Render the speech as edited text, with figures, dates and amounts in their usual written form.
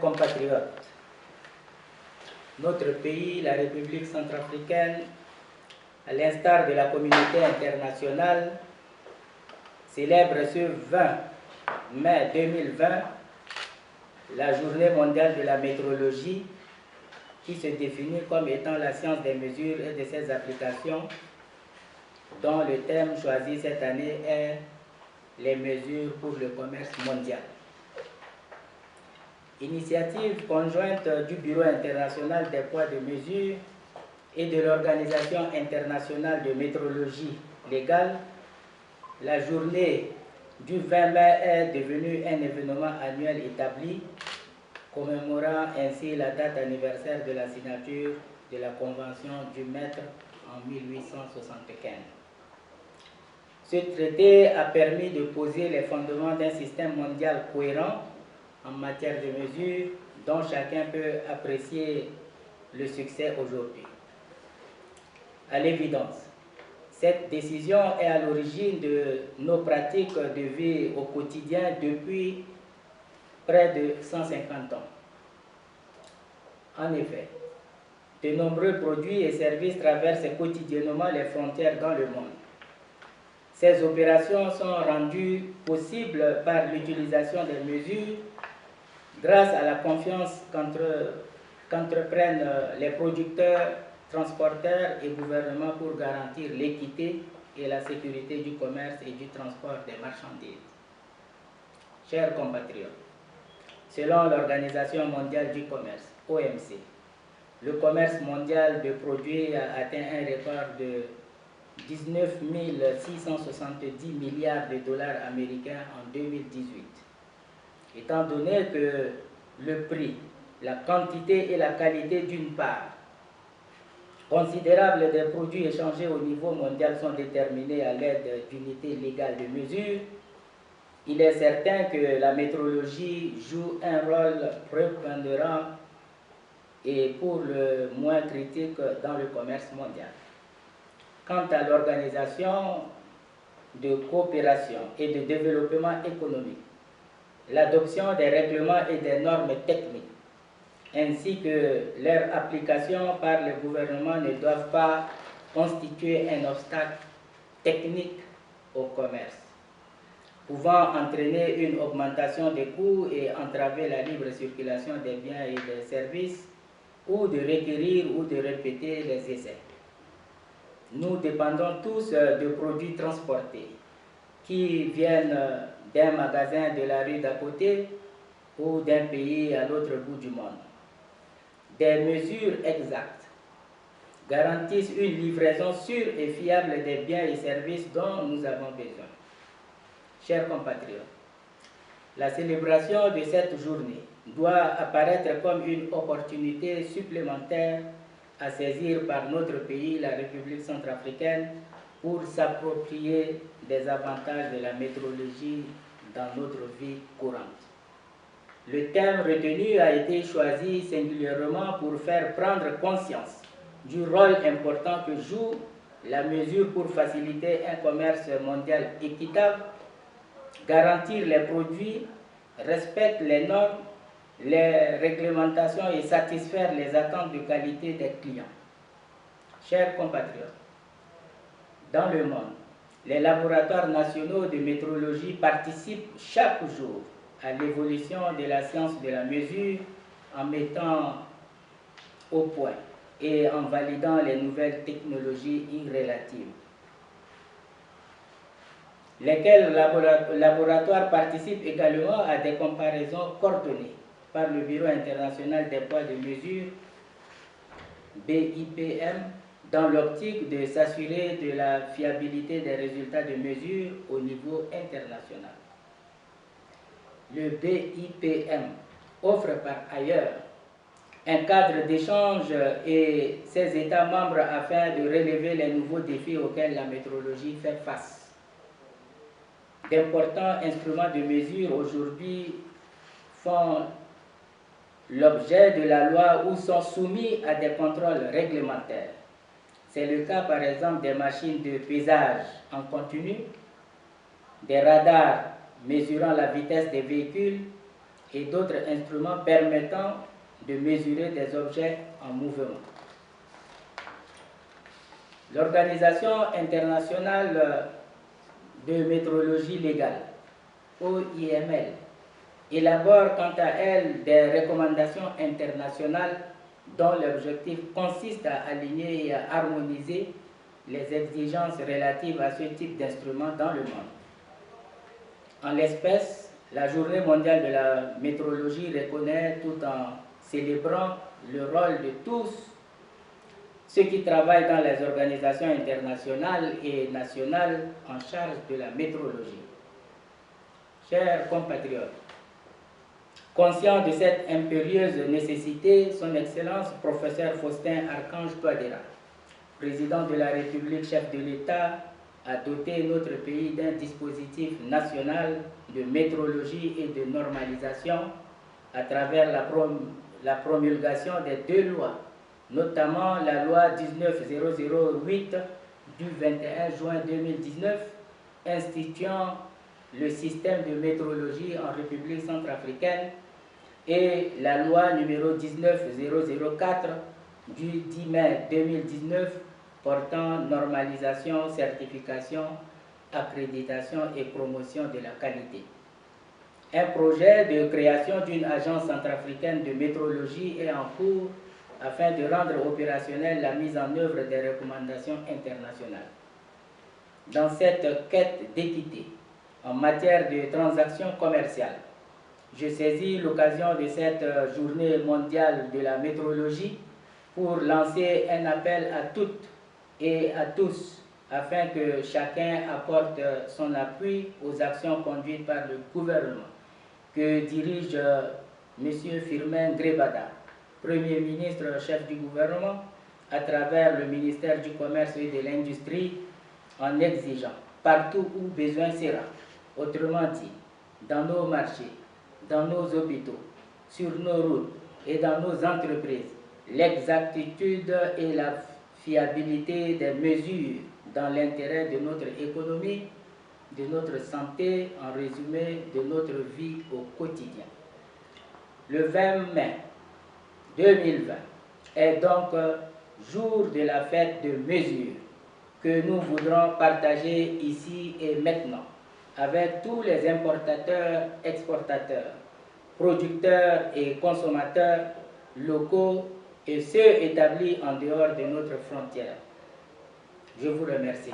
compatriotes, notre pays, la République centrafricaine, à l'instar de la communauté internationale, célèbre ce 20 mai 2020 la Journée mondiale de la météorologie, qui se définit comme étant la science des mesures et de ses applications, dont le thème choisi cette année est les mesures pour le commerce mondial. Initiative conjointe du Bureau international des poids de mesure et de l'Organisation internationale de météorologie légale, la journée du 20 mai est devenue un événement annuel établi, commémorant ainsi la date anniversaire de la signature de la Convention du Mètre en 1875. Ce traité a permis de poser les fondements d'un système mondial cohérent en matière de mesure dont chacun peut apprécier le succès aujourd'hui. À l'évidence, cette décision est à l'origine de nos pratiques de vie au quotidien depuis près de 150 ans. En effet, de nombreux produits et services traversent quotidiennement les frontières dans le monde. Ces opérations sont rendues possibles par l'utilisation des mesures grâce à la confiance qu'entreprennent les producteurs, transporteurs et gouvernements pour garantir l'équité et la sécurité du commerce et du transport des marchandises. Chers compatriotes, selon l'Organisation mondiale du commerce, OMC, le commerce mondial de produits a atteint un record de 19 670 milliards de dollars américains en 2018. Étant donné que le prix, la quantité et la qualité d'une part considérable des produits échangés au niveau mondial sont déterminés à l'aide d'unités légales de mesure, il est certain que la météorologie joue un rôle prépondérant et pour le moins critique dans le commerce mondial. Quant à l'organisation de coopération et de développement économique, l'adoption des règlements et des normes techniques, ainsi que leur application par les gouvernements ne doivent pas constituer un obstacle technique au commerce, pouvant entraîner une augmentation des coûts et entraver la libre circulation des biens et des services, ou de requérir ou de répéter les essais. Nous dépendons tous de produits transportés qui viennent d'un magasin de la rue d'à côté ou d'un pays à l'autre bout du monde. Des mesures exactes garantissent une livraison sûre et fiable des biens et services dont nous avons besoin. Chers compatriotes, la célébration de cette journée doit apparaître comme une opportunité supplémentaire à saisir par notre pays, la République centrafricaine, pour s'approprier des avantages de la météorologie dans notre vie courante. Le thème retenu a été choisi singulièrement pour faire prendre conscience du rôle important que joue la mesure pour faciliter un commerce mondial équitable, garantir les produits, respecter les normes, les réglementations et satisfaire les attentes de qualité des clients. Chers compatriotes, dans le monde, les laboratoires nationaux de météorologie participent chaque jour à l'évolution de la science de la mesure en mettant au point et en validant les nouvelles technologies relatives. Lesquels laboratoires participent également à des comparaisons coordonnées par le Bureau international des poids de mesure, BIPM, dans l'optique de s'assurer de la fiabilité des résultats de mesure au niveau international. Le BIPM offre par ailleurs un cadre d'échange et ses États membres afin de relever les nouveaux défis auxquels la météorologie fait face. D'importants instruments de mesure aujourd'hui font l'objet de la loi ou sont soumis à des contrôles réglementaires. C'est le cas par exemple des machines de pesage en continu, des radars mesurant la vitesse des véhicules et d'autres instruments permettant de mesurer des objets en mouvement. L'Organisation internationale de métrologie légale, OIML, élabore quant à elle des recommandations internationales dont l'objectif consiste à aligner et à harmoniser les exigences relatives à ce type d'instruments dans le monde. En l'espèce, la Journée mondiale de la métrologie reconnaît, tout en célébrant le rôle de tous ceux qui travaillent dans les organisations internationales et nationales en charge de la métrologie. Chers compatriotes, conscient de cette impérieuse nécessité, son Excellence professeur Faustin Archange Touadéra, président de la République, chef de l'État, a doté notre pays d'un dispositif national de métrologie et de normalisation à travers la promulgation des 2 lois, notamment la loi 19008 du 21 juin 2019 instituant le système de métrologie en République centrafricaine et la loi numéro 19004 du 10 mai 2019 portant normalisation, certification, accréditation et promotion de la qualité. Un projet de création d'une agence centrafricaine de métrologie est en cours afin de rendre opérationnelle la mise en œuvre des recommandations internationales. Dans cette quête d'équité en matière de transactions commerciales, je saisis l'occasion de cette journée mondiale de la métrologie pour lancer un appel à toutes et à tous afin que chacun apporte son appui aux actions conduites par le gouvernement que dirige M. Firmin Grebada, Premier ministre, chef du gouvernement, à travers le ministère du Commerce et de l'Industrie, en exigeant partout où besoin sera, autrement dit, dans nos marchés, dans nos hôpitaux, sur nos routes et dans nos entreprises, l'exactitude et la fiabilité des mesures dans l'intérêt de notre économie, de notre santé, en résumé, de notre vie au quotidien. Le 20 mai 2020 est donc jour de la fête de mesure que nous voudrons partager ici et maintenant avec tous les importateurs, exportateurs, producteurs et consommateurs locaux et ceux établis en dehors de notre frontière. Je vous remercie.